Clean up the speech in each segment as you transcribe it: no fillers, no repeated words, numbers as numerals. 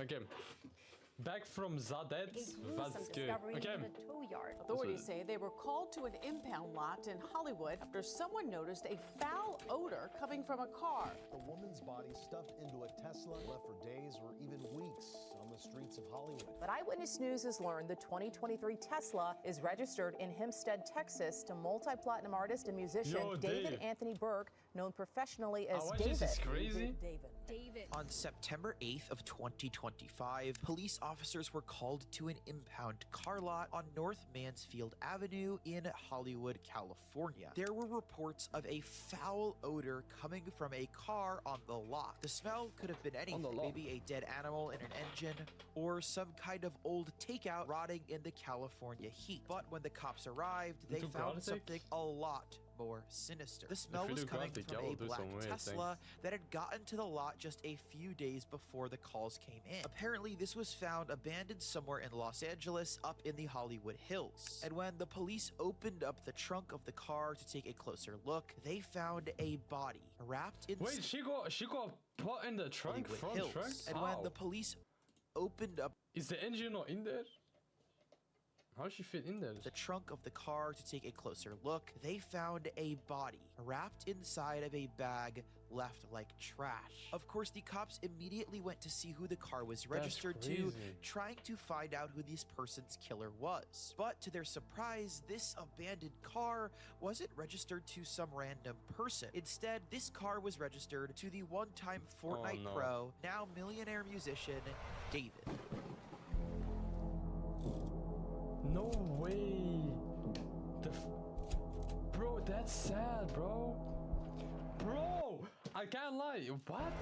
Okay. Back from Zadet. Discovery in a tow yard. Authorities say they were called to an impound lot in Hollywood after someone noticed a foul odor coming from a car. The woman's body stuffed into a Tesla, left for days or even weeks on the streets of Hollywood. But Eyewitness News has learned the 2023 Tesla is registered in Hempstead, Texas to multi-platinum artist and musician David Anthony Burke, known professionally as David. This is crazy. David. On September 8th of 2025, police officers were called to an impound car lot on North Mansfield Avenue in Hollywood, California. There were reports of a foul odor coming from a car on the lot. The smell could have been anything, maybe a dead animal in an engine, or some kind of old takeout rotting in the California heat. But when the cops arrived, they found something a lot more sinister. The smell was coming from a black Tesla that had gotten to the lot just a few days before the calls came in. Apparently, this was found abandoned somewhere in Los Angeles up in the Hollywood Hills. And when the police opened up the trunk of the car to take a closer look, they found a body wrapped in— Wait, she got put in the trunk, front trunk? And when the police opened up— Is the engine not in there? How does she fit in there? The trunk of the car to take a closer look, they found a body wrapped inside of a bag left like trash. Of course, the cops immediately went to see who the car was registered to, trying to find out who this person's killer was. But to their surprise, this abandoned car wasn't registered to some random person. Instead, this car was registered to the one-time Fortnite pro, now millionaire musician, David. No way. Bro, that's sad, bro. Bro, I can't lie. What?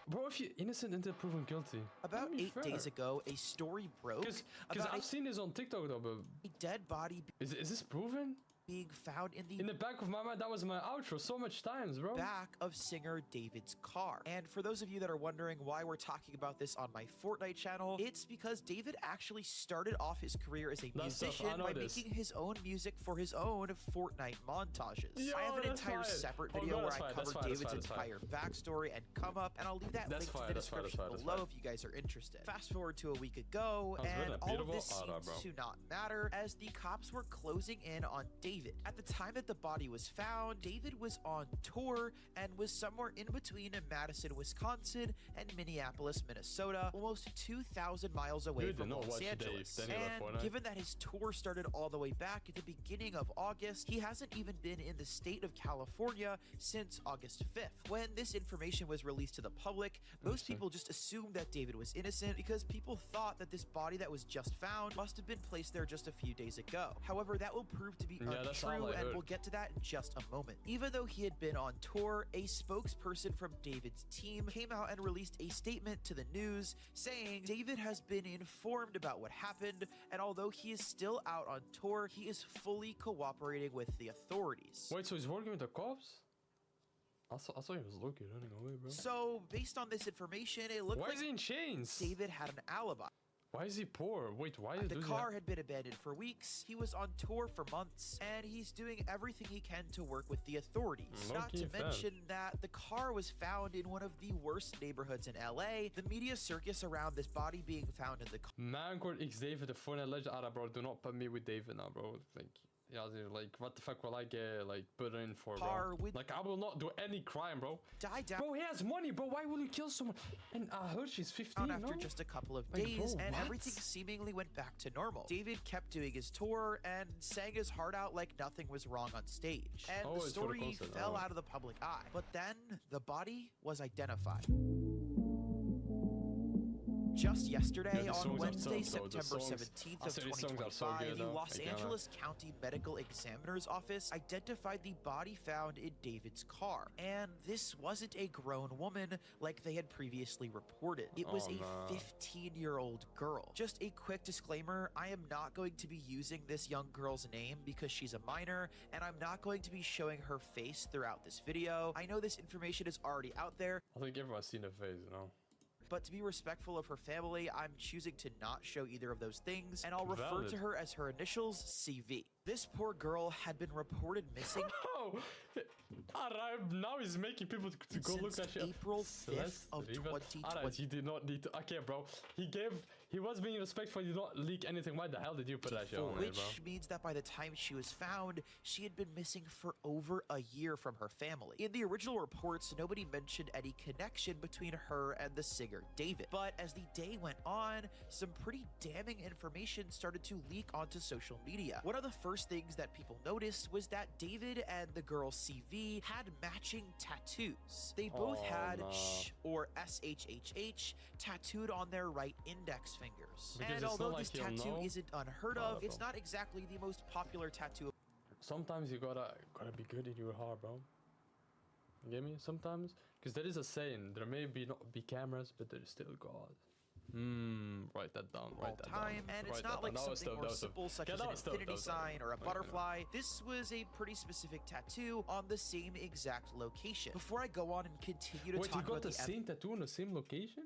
Bro, if you're innocent until proven guilty. About 8 days ago, a story broke. Because I've seen this on TikTok though, but a dead body. Is this proven? Being found in the back of my mind. That was my outro so much times, bro. Back of singer David's car. And for those of you that are wondering why we're talking about this on my Fortnite channel, it's because David actually started off his career as a musician by making his own music for his own Fortnite montages. I have an entire separate video where I cover David's entire backstory and come up, and I'll leave that link in the description below if you guys are interested. Fast forward to a week ago, and all of this seems to not matter as the cops were closing in on David. At the time that the body was found, David was on tour and was somewhere in between Madison, Wisconsin and Minneapolis, Minnesota, almost 2,000 miles away from Los Angeles. And given that his tour started all the way back at the beginning of August, he hasn't even been in the state of California since August 5th. When this information was released to the public, most people just assumed that David was innocent because people thought that this body that was just found must have been placed there just a few days ago. However, that will prove to be untrue, and we'll get to that in just a moment. Even though he had been on tour, a spokesperson from David's team came out and released a statement to the news saying David has been informed about what happened, and although he is still out on tour, he is fully cooperating with the authorities. Wait, so he's working with the cops? I thought he was looking running away, bro. So, based on this information, it looked like is he in chains? David had an alibi. Why is he poor? Wait, why is the car had been abandoned for weeks, he was on tour for months, and he's doing everything he can to work with the authorities. Not to mention that the car was found in one of the worst neighborhoods in LA. The media circus around this body being found in the car. Manchord X David, the Fortnite legend. Bro, do not put me with David now, bro. Like, yeah, dude, like, what the fuck will I get, like, put in for, bro? Like, I will not do any crime, bro. Bro, he has money, bro. Why will he kill someone? And I heard she's 15, after just a couple of days, and everything seemingly went back to normal. David kept doing his tour and sang his heart out like nothing was wrong on stage. And the story fell out of the public eye. But then, the body was identified. Just yesterday, on Wednesday, September 17th of 2025, the Los Angeles County Medical Examiner's Office identified the body found in David's car. And this wasn't a grown woman like they had previously reported. It was a 15-year-old girl. Just a quick disclaimer, I am not going to be using this young girl's name because she's a minor, and I'm not going to be showing her face throughout this video. I know this information is already out there. I think everyone's seen her face, you know? But to be respectful of her family, I'm choosing to not show either of those things, and I'll refer to her as her initials, CV. This poor girl had been reported missing. Alright, now he's making people to go look at shit. April 5th of 2020. Alright, you did not need to. Okay, bro. He was being respectful. You did not leak anything. Why the hell did you put that shit on there, bro? Which means that by the time she was found, she had been missing for over a year from her family. In the original reports, nobody mentioned any connection between her and the singer David. But as the day went on, some pretty damning information started to leak onto social media. One of the first things that people noticed was that David and the girl CV had matching tattoos. They both had sh or SHHH tattooed on their right index fingers. Because and although like this tattoo isn't unheard of, it's not exactly the most popular tattoo. Sometimes you gotta be good in your heart, bro. You get me? Sometimes, because there is a saying, there may not be cameras, but there is still God. Write that down. Write that down. And it's not like something more simple such as an infinity sign or a butterfly. This was a pretty specific tattoo on the same exact location. Before I go on and continue to talk about you got the same tattoo on the same location?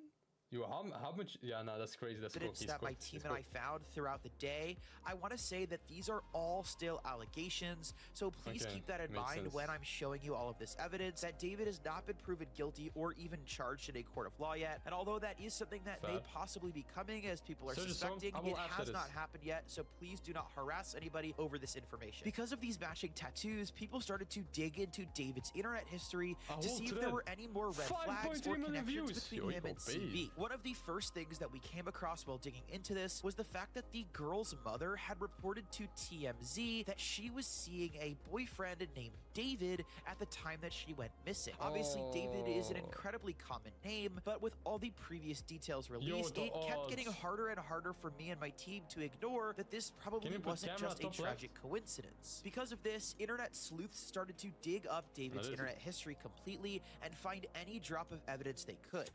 You how much? Yeah, no, that's crazy. That's evidence that my team and I found throughout the day. I want to say that these are all still allegations, so please keep that in mind when I'm showing you all of this evidence. That David has not been proven guilty or even charged in a court of law yet, and although that is something that may possibly be coming as people are suspecting, it has not happened yet, so please do not harass anybody over this information. Because of these matching tattoos, people started to dig into David's internet history to see if there were any more red flags or connections between him and CV. One of the first things that we came across while digging into this was the fact that the girl's mother had reported to TMZ that she was seeing a boyfriend named David at the time that she went missing. Obviously, David is an incredibly common name, but with all the previous details released, it kept getting harder and harder for me and my team to ignore that this probably wasn't just a tragic coincidence. Because of this, internet sleuths started to dig up David's internet history completely and find any drop of evidence they could.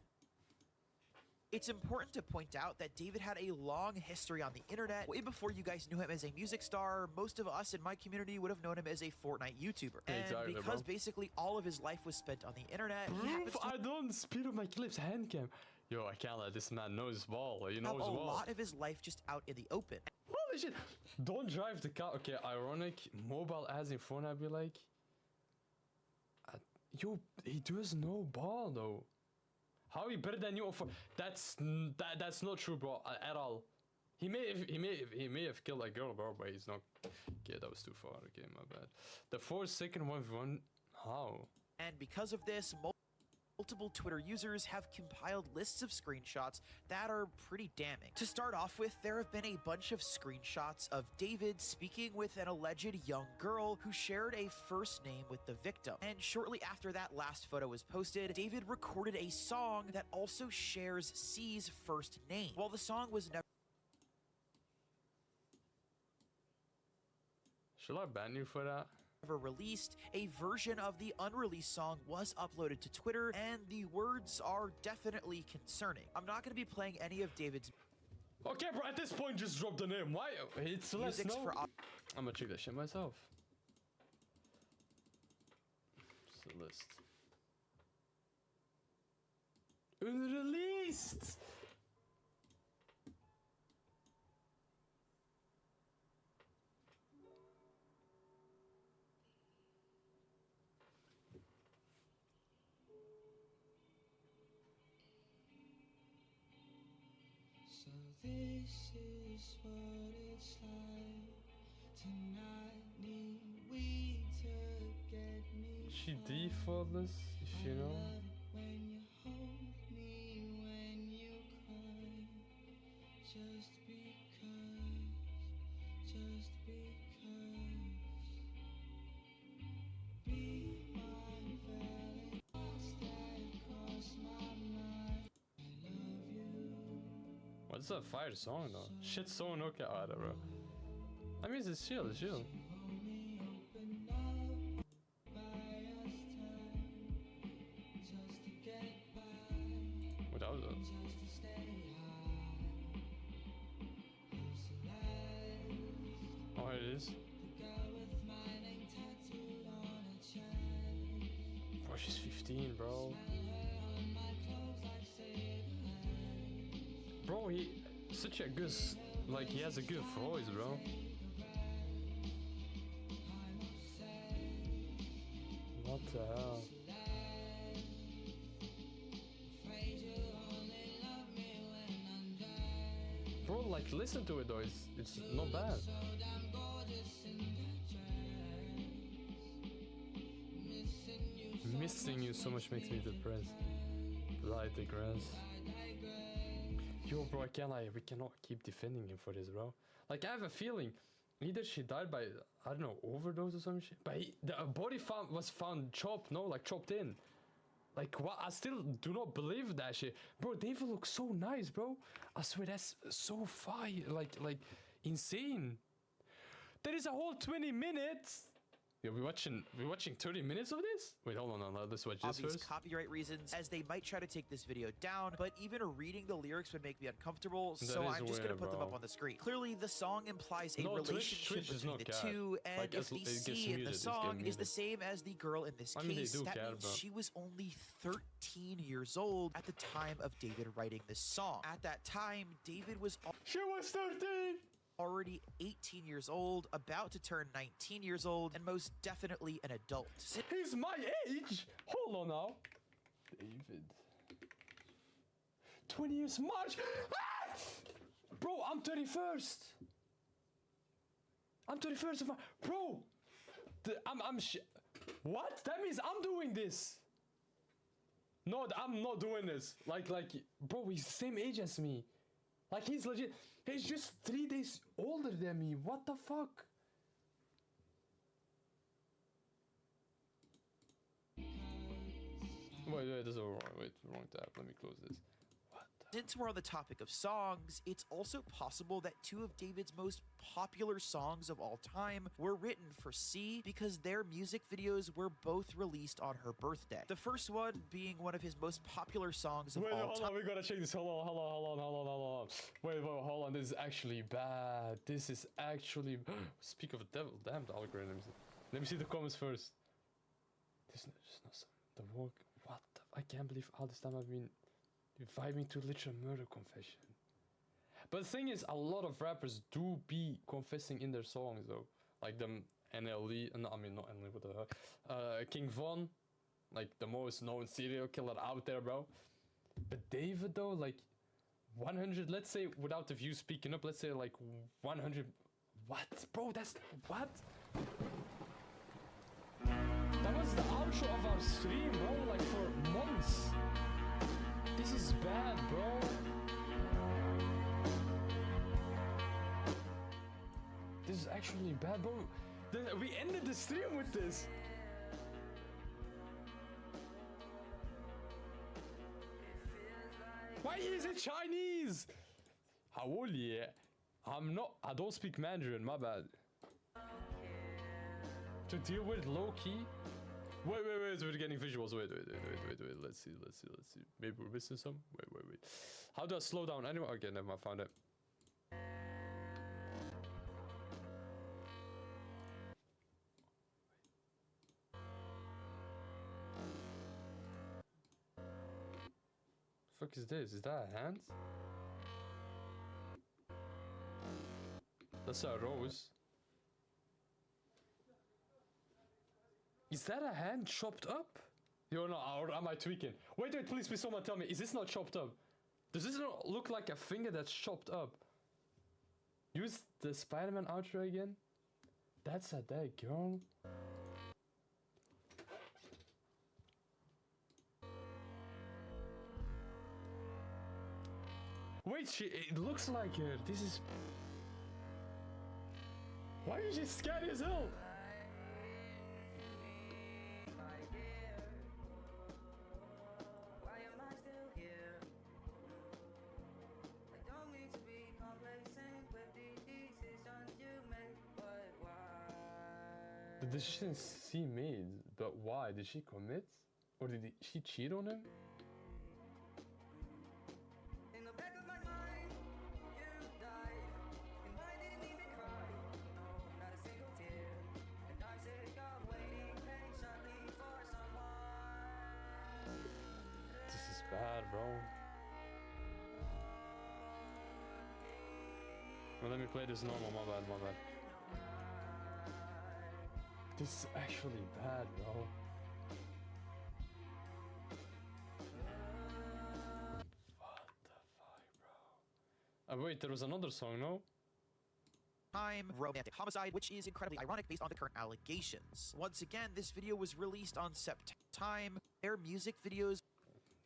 It's important to point out that David had a long history on the internet. Way before you guys knew him as a music star, most of us in my community would have known him as a Fortnite YouTuber. And because basically all of his life was spent on the internet, I don't speed up my clips, hand cam. Yo, I can't let this man know his ball. He knows a lot of his life just out in the open. Holy shit! Don't drive the car. Okay, ironic. Mobile as in Fortnite, I'd be like, yo, he does no ball though. How he better than you? That's not true, bro, at all. He may have killed a girl, bro, but he's not. Okay, that was too far. Okay, my bad. The 4-second 1v1. How? And because of this, multiple Twitter users have compiled lists of screenshots that are pretty damning. To start off with, there have been a bunch of screenshots of David speaking with an alleged young girl who shared a first name with the victim. And shortly after that last photo was posted, David recorded a song that also shares C's first name. While the song was never... Should I ban you for that? Released, a version of the unreleased song was uploaded to Twitter, and the words are definitely concerning. I'm not going to be playing any of David's... Okay, bro, at this point, just drop the name. Why? It's less, no? I'm gonna check that shit myself. Celeste. Unreleased! This is what it's like to not need weed to get me. She defaultless, if you know. When you hold me, when you cry, just because. Be my valentine that cross my mind. I love you. What's that fire song though? Shit song, okay, alright, bro. I mean, it's chill, it's chill. What that was it? Oh, here it is. Oh, she's 15, bro. Bro, he such a good, like he has a good voice, bro. What? the hell? Bro, like, listen to it though, it's not bad. Missing you so much makes me depressed. But I digress. Yo, bro, I can't lie, we cannot keep defending him for this, bro. Like, I have a feeling either she died by, I don't know, overdose or some shit. But the body was found chopped, no? Like, chopped in. Like, what? I still do not believe that shit. Bro, David looks so nice, bro. I swear, that's so fire. Like, insane. There is a whole 20 minutes. Yeah, we're watching 30 minutes of this? Wait, hold on, let's watch this obvious first. Copyright reasons, as they might try to take this video down, but even reading the lyrics would make me uncomfortable, so I'm just gonna put them up on the screen. Clearly, the song implies a relationship between the two, and like, if the C in the song is the same as the girl in this case, that means she was only 13 years old at the time of David writing this song. At that time, David was... She was 13! Already 18 years old, about to turn 19 years old, and most definitely an adult. He's my age! Hold on now. David. 20 years March! Ah! Bro, I'm 31st! I'm 31st of March. Bro! What? That means I'm doing this! No, I'm not doing this. Like, bro, he's the same age as me. Like, he's legit. He's just 3 days older than me. What the fuck? Wait, this is wrong. Wait, wrong tab. Let me close this. What? Since we're on the topic of songs, it's also possible that two of David's most popular songs of all time were written for C because their music videos were both released on her birthday. The first one being one of his most popular songs of all time. Hold on, we gotta check this. Hold on. Wait, hold on. This is actually bad. This is actually... Speak of the devil. Damn the algorithms. Let me see the comments first. There's no some... The walk... What the... I can't believe all this time I've been... vibing to literal murder confession. But the thing is, a lot of rappers do be confessing in their songs though. Like the NLE, no, I mean not NLE, what the heck. King Von, like the most known serial killer out there, bro. But David though, like 100, let's say without the views speaking up, let's say like 100. What? Bro, that's, what? That was the outro of our stream, bro, like for months. This is bad, bro. This is actually bad, bro. We ended the stream with this. Why is it Chinese? How old you? I don't speak Mandarin, my bad. To deal with low key? Wait, so we're getting visuals. Wait. Let's see. Maybe we're missing some? Wait. How do I slow down anyway? Okay, never mind, I found it. The fuck is this? Is that a hand? That's a rose. Is that a hand chopped up? Yo, no, or am I tweaking? Wait, please someone tell me, is this not chopped up? Does this not look like a finger that's chopped up? Use the Spider-Man outro again? That's a dead girl. Wait, it looks like her. This is... Why is she scary as hell? The decisions she made, but why? Did she commit? Or did she cheat on him? This is bad, bro. Well, let me play this normal, my bad. This is actually bad, bro. Wait, there was another song, no? Time romantic homicide, which is incredibly ironic based on the current allegations. Once again, this video was released on September. Time, their music videos.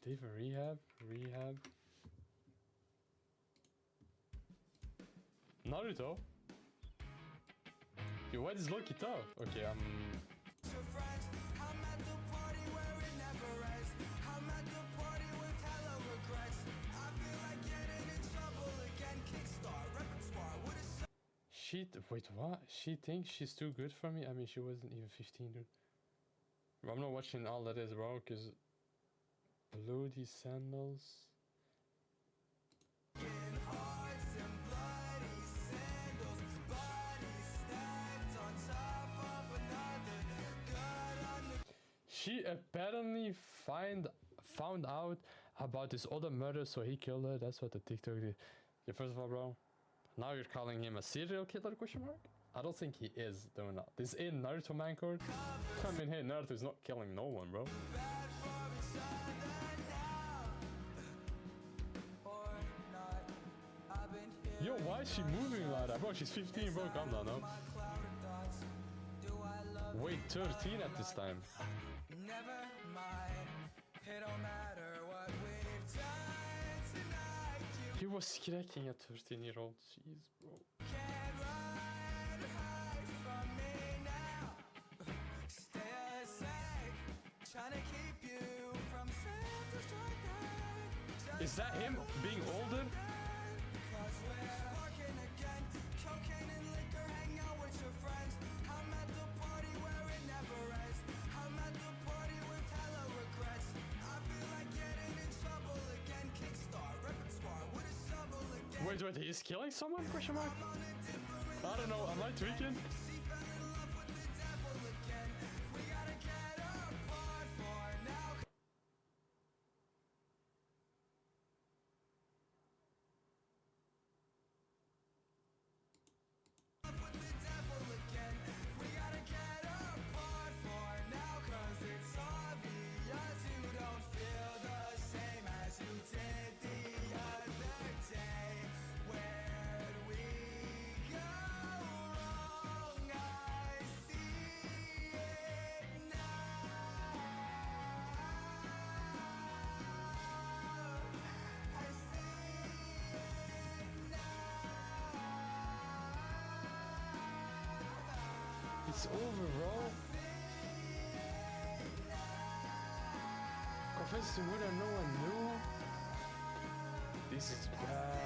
D4 Rehab? Naruto? Yo, why does Loki talk? Okay, wait, what? She thinks she's too good for me? I mean, she wasn't even 15, dude. Bro, I'm not watching all that is, bro, because bloody sandals. She apparently found out about this other murder, so he killed her. That's what the TikTok did. Okay, first of all, bro, now you're calling him a serial killer, question mark? I don't think he is doing that. This in Naruto Manchord. I mean, hey, Naruto is not killing no one, bro. Yo, why is she moving like that? Bro, she's 15, bro, calm down now. Wait, 13 at this time. Never mind, it don't matter what we've done tonight. He was cracking a 13-year-old. Jeez, bro. Can't run, hide from me now. Stay aside, trying to keep you from self-destruct. Is that him being older? Cause we're sparking again. Cocaine and liquor, hang out with your friends. I'm at the party where it never ends. I'm at the party with hella regrets. I feel like getting in trouble again. Kickstart repertoire with a shovel again. Wait, he's killing someone? Question mark? I don't know, am I tweaking? She fell in love with the devil again. We gotta get apart for now. With the devil again. We gotta get apart for now. Cause it's obvious you don't feel the same as you did the other day. Where'd we go wrong? I see it now. I see it now. It's over, bro. Confess to murder no one knew. This is bad.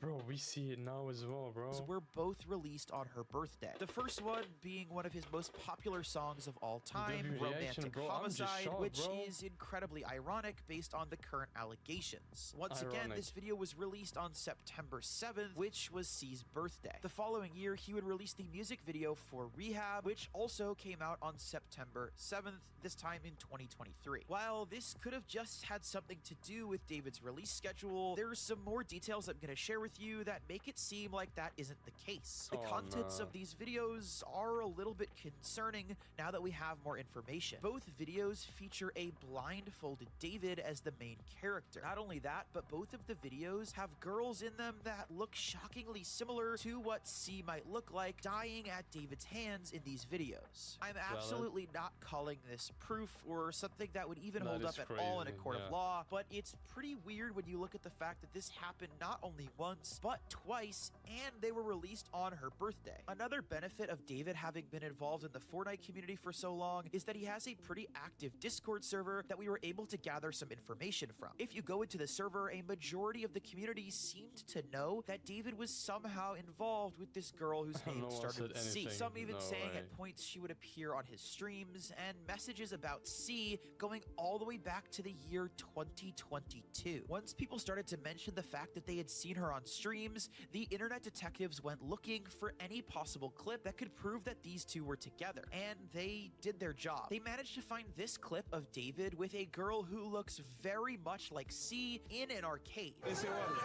Bro, we see it now as well, bro. Were both released on her birthday. The first one being one of his most popular songs of all time, Romantic Homicide, which is incredibly ironic based on the current allegations. Once again, this video was released on September 7th, which was C's birthday. The following year, he would release the music video for Rehab, which also came out on September 7th, this time in 2023. While this could have just had something to do with David's release schedule, there's some more details I'm going to share with you that make it seem like that isn't the case. The contents of these videos are a little bit concerning now that we have more information. Both videos feature a blindfolded David as the main character. Not only that, but both of the videos have girls in them that look shockingly similar to what C might look like dying at David's hands in these videos. I'm absolutely not calling this proof or something that would even hold up at all in a court of law, but it's pretty weird when you look at the fact that this happened not only once, but twice, and they were released on her birthday. Another benefit of David having been involved in the Fortnite community for so long is that he has a pretty active Discord server that we were able to gather some information from. If you go into the server, a majority of the community seemed to know that David was somehow involved with this girl whose name started with C. Some even saying at points she would appear on his streams, and messages about C going all the way back to the year 2022. Once people started to mention the fact that they had seen her on stream, streams, the internet detectives went looking for any possible clip that could prove that these two were together, and they did their job. They managed to find this clip of David with a girl who looks very much like C in an arcade. It's in order.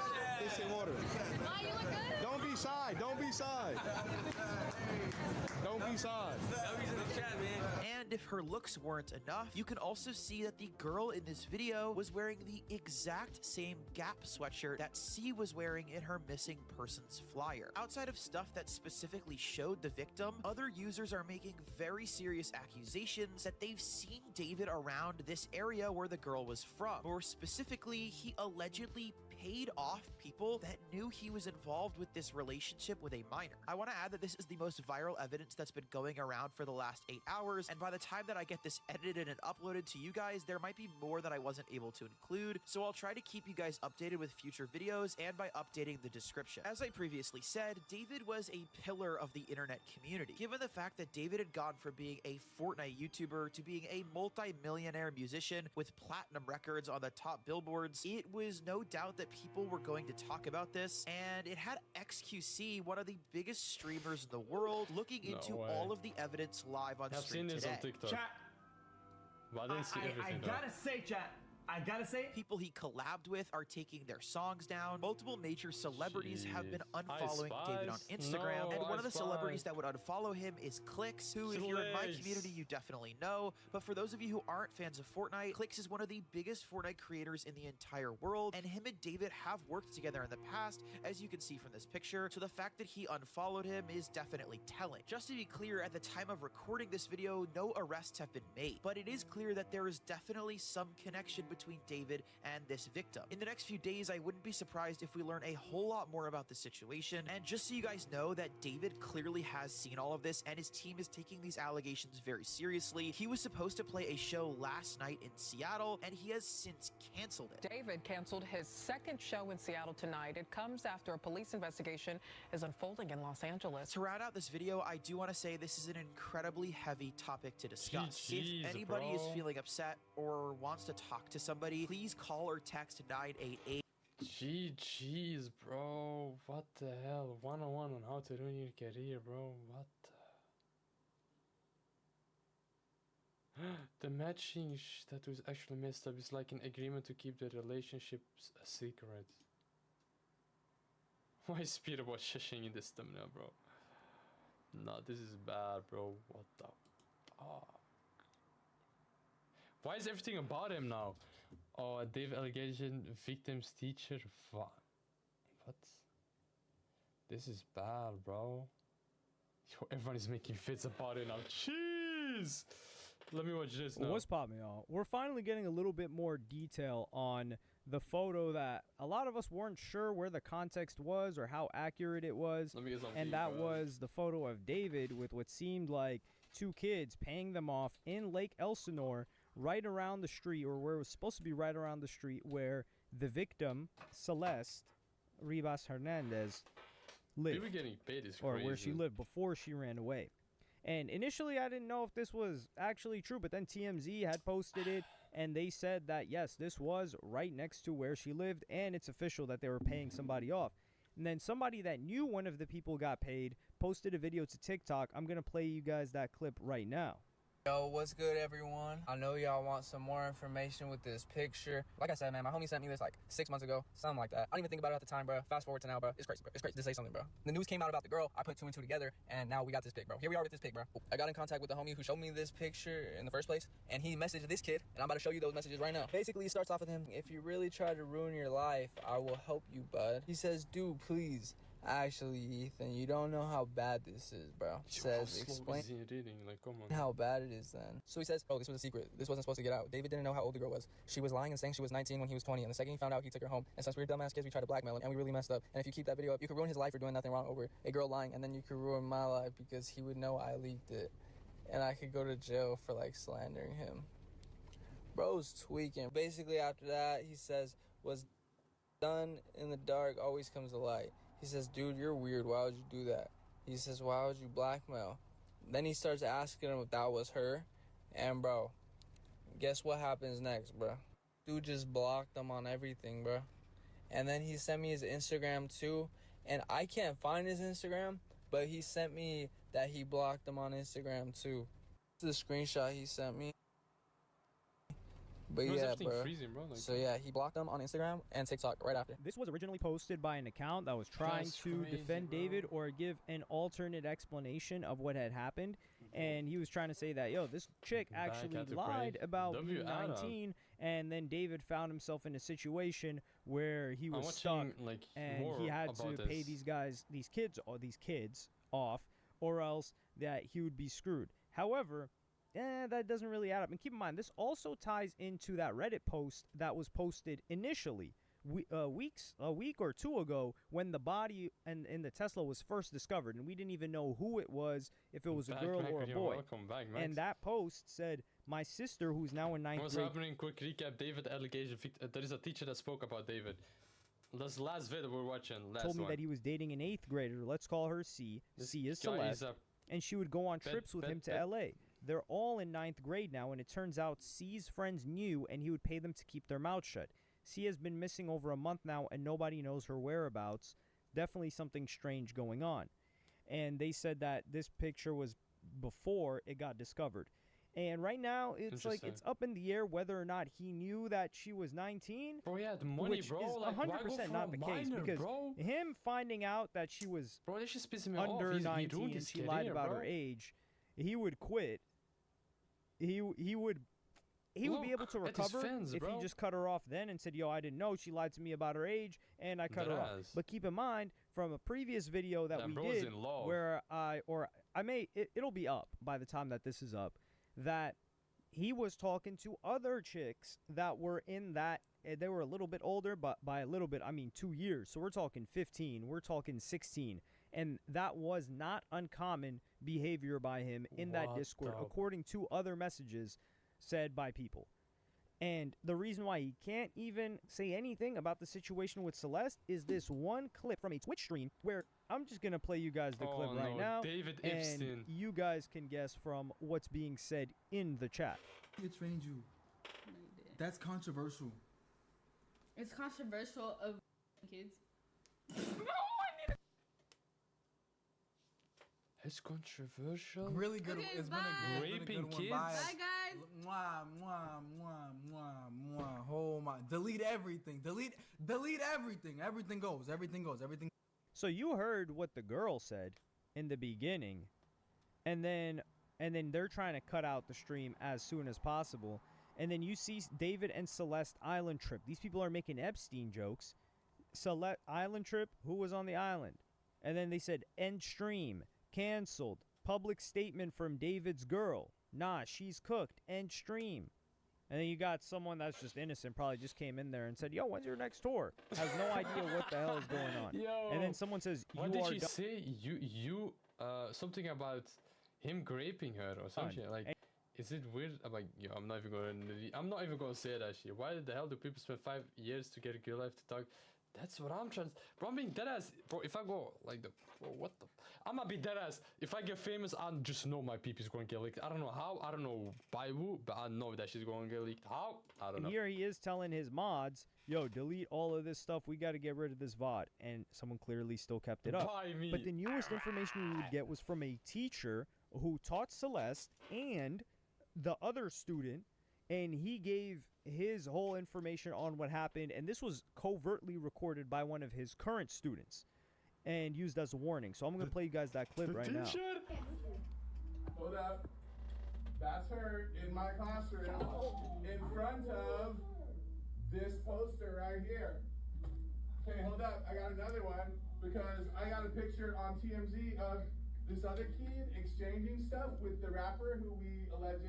It's in order. Oh, you look good. Don't be shy. Don't be shy. Don't be shy. And if her looks weren't enough, you can also see that the girl in this video was wearing the exact same Gap sweatshirt that C was wearing in her missing persons flyer. Outside of stuff that specifically showed the victim, other users are making very serious accusations that they've seen David around this area where the girl was from. More specifically, he allegedly paid off people that knew he was involved with this relationship with a minor. I want to add that this is the most viral evidence that's been going around for the last 8 hours, and by the time that I get this edited and uploaded to you guys, there might be more that I wasn't able to include, so I'll try to keep you guys updated with future videos and by updating the description. As I previously said, David was a pillar of the internet community. Given the fact that David had gone from being a Fortnite YouTuber to being a multi-millionaire musician with platinum records on the top billboards, it was no doubt that people were going to talk about this, and it had XQC, one of the biggest streamers in the world, looking into all of the evidence live on stream today. On TikTok. Chat. But I didn't see everything. I gotta say, chat. I gotta say, people he collabed with are taking their songs down. Multiple major celebrities have been unfollowing David on Instagram, and one of the celebrities that would unfollow him is Clix, who, if you're in my community, you definitely know. But for those of you who aren't fans of Fortnite, Clix is one of the biggest Fortnite creators in the entire world, and him and David have worked together in the past, as you can see from this picture, so the fact that he unfollowed him is definitely telling. Just to be clear, at the time of recording this video, no arrests have been made, but it is clear that there is definitely some connection between David and this victim. In the next few days, I wouldn't be surprised if we learn a whole lot more about the situation, and just so you guys know that David clearly has seen all of this and his team is taking these allegations very seriously. He was supposed to play a show last night in Seattle, and he has since canceled it. David canceled his second show in Seattle tonight. It comes after a police investigation is unfolding in Los Angeles. To round out this video, I do want to say this is an incredibly heavy topic to discuss. If anybody is feeling upset or wants to talk to somebody, please call or text 988. GG's, bro. What the hell? 101 on how to ruin your career, bro. What the matching that was actually messed up is like an agreement to keep the relationships a secret. Why is Peter about shushing in this thumbnail, bro? No, this is bad, bro. What the fuck? Why is everything about him now? Oh, Dave allegation, victim's teacher. What? This is bad, bro. Yo, everyone is making fits about it now. Jeez! Let me watch this now. What's popping, y'all? We're finally getting a little bit more detail on the photo that a lot of us weren't sure where the context was or how accurate it was. And that was the photo of David with what seemed like two kids paying them off in Lake Elsinore, right around the street, or where it was supposed to be right around the street where the victim, Celeste Ribas Hernandez, lived. People getting paid is or crazy. where she lived before she ran away. And initially, I didn't know if this was actually true, but then TMZ had posted it, and they said that, yes, this was right next to where she lived, and it's official that they were paying somebody off. And then somebody that knew one of the people got paid posted a video to TikTok. I'm going to play you guys that clip right now. Yo, what's good, everyone? I know y'all want some more information with this picture. Like I said, man, my homie sent me this like 6 months ago, something like that. I didn't even think about it at the time, bro. Fast forward to now, bro. It's crazy, bro. It's crazy to say something, bro. The news came out about the girl. I put two and two together, and now we got this pic, bro. Here we are with this pic, bro. I got in contact with the homie who showed me this picture in the first place, and he messaged this kid, and I'm about to show you those messages right now. Basically, it starts off with him. If you really try to ruin your life, I will help you, bud. He says, dude, please. Actually, Ethan, you don't know how bad this is, bro. He says, explain like, come on. how bad it is then. So he says, oh, this was a secret. This wasn't supposed to get out. David didn't know how old the girl was. She was lying and saying she was 19 when he was 20. And the second he found out, he took her home. And since we were dumbass kids, we tried to blackmail him, and we really messed up. And if you keep that video up, you could ruin his life for doing nothing wrong over a girl lying, and then you could ruin my life because he would know I leaked it. And I could go to jail for, like, slandering him. Bro's tweaking. Basically, after that, he says, what's done in the dark always comes to light. He says, dude, you're weird. Why would you do that? He says, why would you blackmail? Then he starts asking him if that was her. And, bro, guess what happens next, bro? Dude just blocked him on everything, bro. And then he sent me his Instagram, too. and I can't find his Instagram, but he sent me that he blocked him on Instagram too. This is the screenshot he sent me. But yeah, bro. Freezing, bro. Like, so yeah, he blocked him on Instagram and TikTok right after. This was originally posted by an account that was trying to defend David or give an alternate explanation of what had happened. And he was trying to say that, yo, this chick actually lied about being 19. And then David found himself in a situation where he was stuck, and he had to pay these kids off, or else that he would be screwed. However, that doesn't really add up. And keep in mind, this also ties into that Reddit post that was posted initially a week or two ago, when the body in the Tesla was first discovered, and we didn't even know who it was, if it was a girl or a boy. And that post said, my sister, who's now in 9th grade. What's happening? Quick recap. David allegation. There is a teacher that spoke about David. This last video we're watching. Told me that he was dating an 8th grader. Let's call her C. C is Celeste. And she would go on trips with him to LA. They're all in 9th grade now, and it turns out C's friends knew, and he would pay them to keep their mouth shut. C has been missing over a month now, and nobody knows her whereabouts. Definitely something strange going on. And they said that this picture was before it got discovered. And right now, it's like it's up in the air whether or not he knew that she was 19. Bro, yeah, the money, which bro. Is 100% not the case, because him finding out that she was under 19 and she lied about her age, he would quit. He would be able to recover if he just cut her off then and said, yo, I didn't know, she lied to me about her age, and I cut her off. But keep in mind, from a previous video that we did, where it'll be up by the time that this is up, that he was talking to other chicks that were in that, they were a little bit older, but by a little bit, I mean 2 years. So we're talking 15, we're talking 16. And that was not uncommon behavior by him in that Discord, according to other messages said by people. And the reason why he can't even say anything about the situation with Celeste is this one clip from a Twitch stream where I'm just going to play you guys the clip right now. David and Epstein. You guys can guess from what's being said in the chat. He trained you. That's controversial. It's controversial of kids. It's controversial. Really good. Okay, it's bye. been a Raping good kids. One. Bye, guys. Mwah, mwah, mwah, mwah, mwah. Oh my! Delete everything. Delete everything. Everything goes. Everything goes. Everything. So you heard what the girl said in the beginning, and then they're trying to cut out the stream as soon as possible. And then you see David and Celeste island trip. These people are making Epstein jokes. Celeste island trip. Who was on the island? And then they said end stream. Cancelled. Public statement from David's girl. Nah, she's cooked. End stream. And then you got someone that's just innocent, probably just came in there and said, yo, when's your next tour? Has no idea what the hell is going on. Yo, and then someone says, what did she say? You something about him raping her or something. Like, is it weird? I'm like, yo, I'm not even gonna say that shit. Why the hell do people spend 5 years to get a girl life to talk? That's what I'm trying to... Bro, I'm being deadass. Bro, if I go like the... Bro, what the... I'm gonna be deadass. If I get famous, I just know my peep's gonna get leaked. I don't know how. I don't know by who, but I know that she's gonna get leaked. How? I don't know. Here he is telling his mods, yo, delete all of this stuff. We got to get rid of this VOD. And someone clearly still kept it up. But the newest information we would get was from a teacher who taught Celeste and the other student, and he gave his whole information on what happened, and this was covertly recorded by one of his current students and used as a warning. So I'm going to play you guys that clip right now. Hold up. That's her in my classroom in front of this poster right here. Okay, hold up. I got another one because I got a picture on TMZ of this other kid exchanging stuff with the rapper who we alleged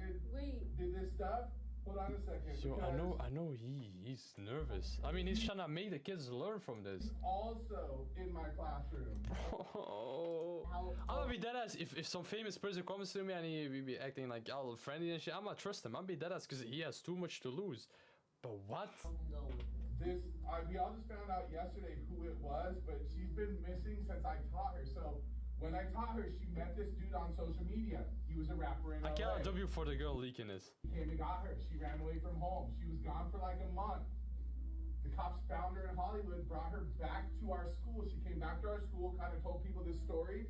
did this stuff. Hold on a second. So I know he's nervous. I mean, he's trying to make the kids learn from this. Also in my classroom. I'm gonna be deadass if some famous person comes to me and he be acting like all friendly and shit. I'm gonna trust him. I'm gonna be deadass because he has too much to lose. But what? We all just found out yesterday who it was, but she's been missing since I taught her. So when I taught her, she met this dude on social media. He was a rapper in LA. I can't W for the girl leaking this. He came and got her. She ran away from home. She was gone for like a month. The cops found found her in Hollywood, brought her back to our school. She came back to our school, kind of told people this story.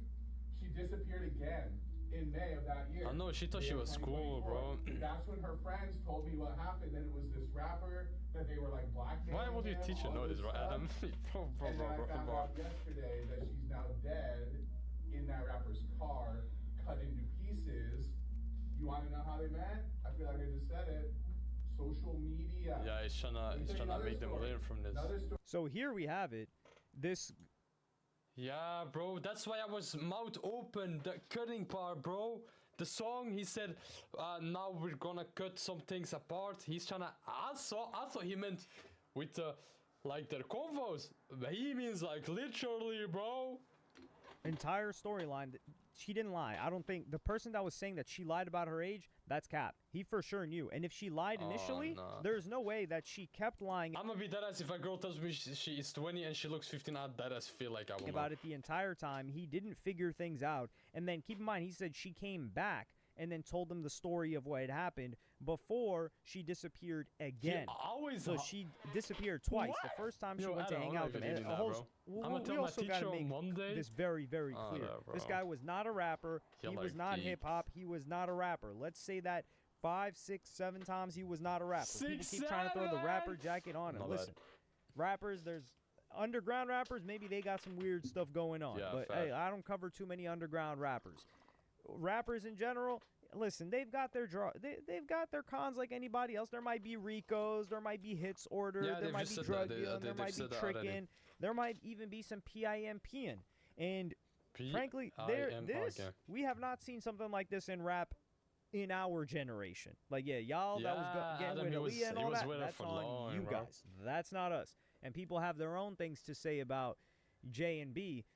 She disappeared again in May of that year. I know, she thought she was cool, bro. That's when her friends told me what happened, that it was this rapper, that they were like blackmailing Why would your teacher know this, bro, Adam? And then I found out yesterday that she's now dead in that rapper's car, cut into pieces. You want to know how they met? I feel like I just said it. Social media. Yeah, he's trying to make them learn from this. So here we have it. This. Yeah, bro. That's why I was mouth open. The cutting part, bro. The song. He said, "Now we're gonna cut some things apart." He's trying to. I thought he meant with like their convos. But he means like literally, bro. Entire storyline. She didn't lie. I don't think the person that was saying that she lied about her age, that's cap. He for sure knew. And if she lied initially, there's no way that she kept lying. I'm gonna be deadass if a girl tells me she is 20 and she looks 15. I'd deadass feel like I will about it the entire time. He didn't figure things out. And then keep in mind, he said she came back and then told them the story of what had happened before she disappeared again. So she disappeared twice. What? The first time she went to hang out with him. We also got to make this very, very clear. This guy was not a rapper. He was not hip-hop. He was not a rapper. Let's say that 5, 6, 7 times he was not a rapper. People keep trying to throw the rapper jacket on him. Listen, rappers, there's underground rappers, maybe they got some weird stuff going on. But hey, I don't cover too many underground rappers. Rappers in general, listen, they've got their they've got their cons like anybody else. There might be Ricos, there might be hits ordered, there might be drug dealing, there might be tricking, there might even be some PIMPing. And frankly, we have not seen something like this in rap in our generation. Like, yeah, y'all that was getting with Aaliyah and all that, that's on you guys. That's not us. And people have their own things to say about J and B.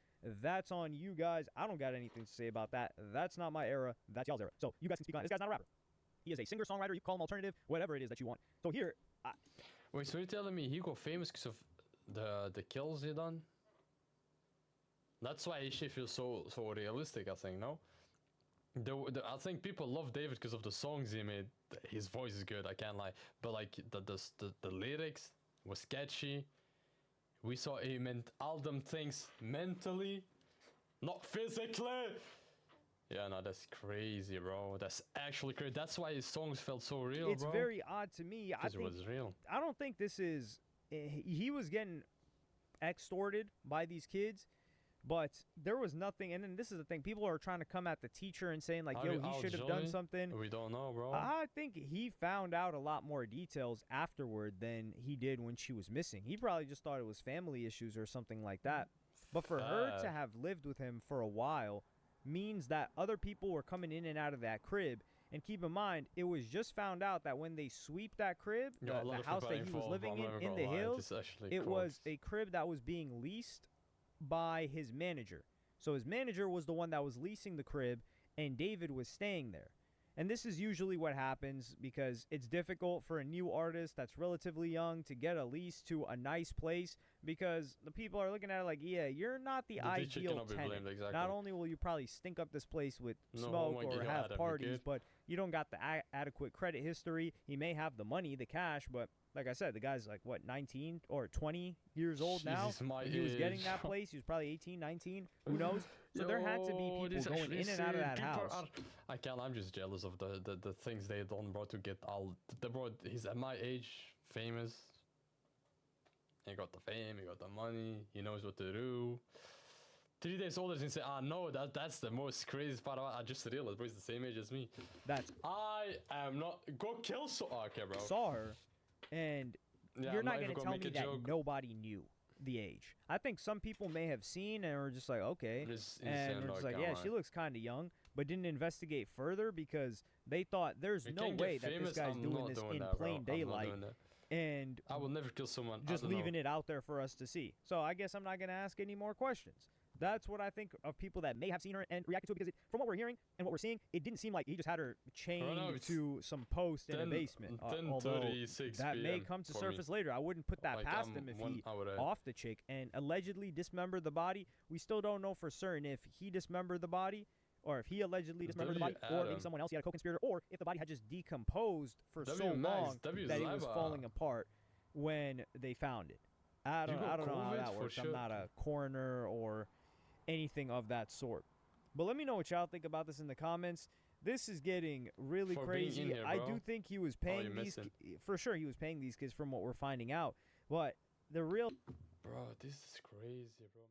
That's on you guys. I don't got anything to say about that. That's not my era. That's y'all's era. So you guys can speak on it. This guy's not a rapper. He is a singer-songwriter. You call him alternative, whatever it is that you want. So here... Wait, so you're telling me he got famous because of the kills he done? That's why he feels so realistic, I think, no? I think people love David because of the songs he made. His voice is good, I can't lie. But like the lyrics was sketchy. We saw he meant all them things mentally, not physically. Yeah, no, that's crazy, bro. That's actually crazy. That's why his songs felt so real, bro. It's very odd to me. Because it was real. I don't think this is... He was getting extorted by these kids, but there was nothing... And then this is the thing. People are trying to come at the teacher and saying, like, yo, he should have done something. We don't know, bro. I think he found out a lot more details afterward than he did when she was missing. He probably just thought it was family issues or something like that. But for her to have lived with him for a while means that other people were coming in and out of that crib. And keep in mind, it was just found out that when they sweep that crib, the house that he was living in the hills, it was a crib that was being leased by his manager. So his manager was the one that was leasing the crib, and David was staying there. And this is usually what happens because it's difficult for a new artist that's relatively young to get a lease to a nice place because the people are looking at it like, yeah, you're not the ideal tenant. Exactly. Not only will you probably stink up this place with smoke or have parties, but you don't got the adequate credit history. He may have the money, the cash, but like I said, the guy's like, what, 19 or 20 years old now? When he was getting that place, he was probably 18, 19, who knows? So there had to be people going in and out of that house. I'm just jealous of the things they done, bro, to get all... He's at my age, famous. He got the fame, he got the money, he knows what to do. 3 days older and say, no, that's the most craziest part about it. I just realized, bro, he's the same age as me. I am not... Go kill okay, bro. Saw her. And you're not going to tell me that nobody knew the age. I think some people may have seen and were just like, okay. And we're just like, yeah, she looks kind of young, but didn't investigate further because they thought there's no way that this guy's doing this in plain daylight. And I will never kill someone. Just leaving it out there for us to see. So I guess I'm not going to ask any more questions. That's what I think of people that may have seen her and reacted to it because from what we're hearing and what we're seeing, it didn't seem like he just had her chained to some post in a basement. Although that may come to surface later. I wouldn't put that past him if he off the chick and allegedly dismembered the body. We still don't know for certain if he dismembered the body or if he allegedly dismembered the body or maybe someone else, he had a co-conspirator, or if the body had just decomposed for so long that it was falling apart when they found it. I don't know how that works. I'm not a coroner or anything of that sort. But let me know what y'all think about this in the comments. This is getting really crazy. Here, I do think he was paying these for sure. He was paying these kids from what we're finding out. But the real bro, this is crazy, bro.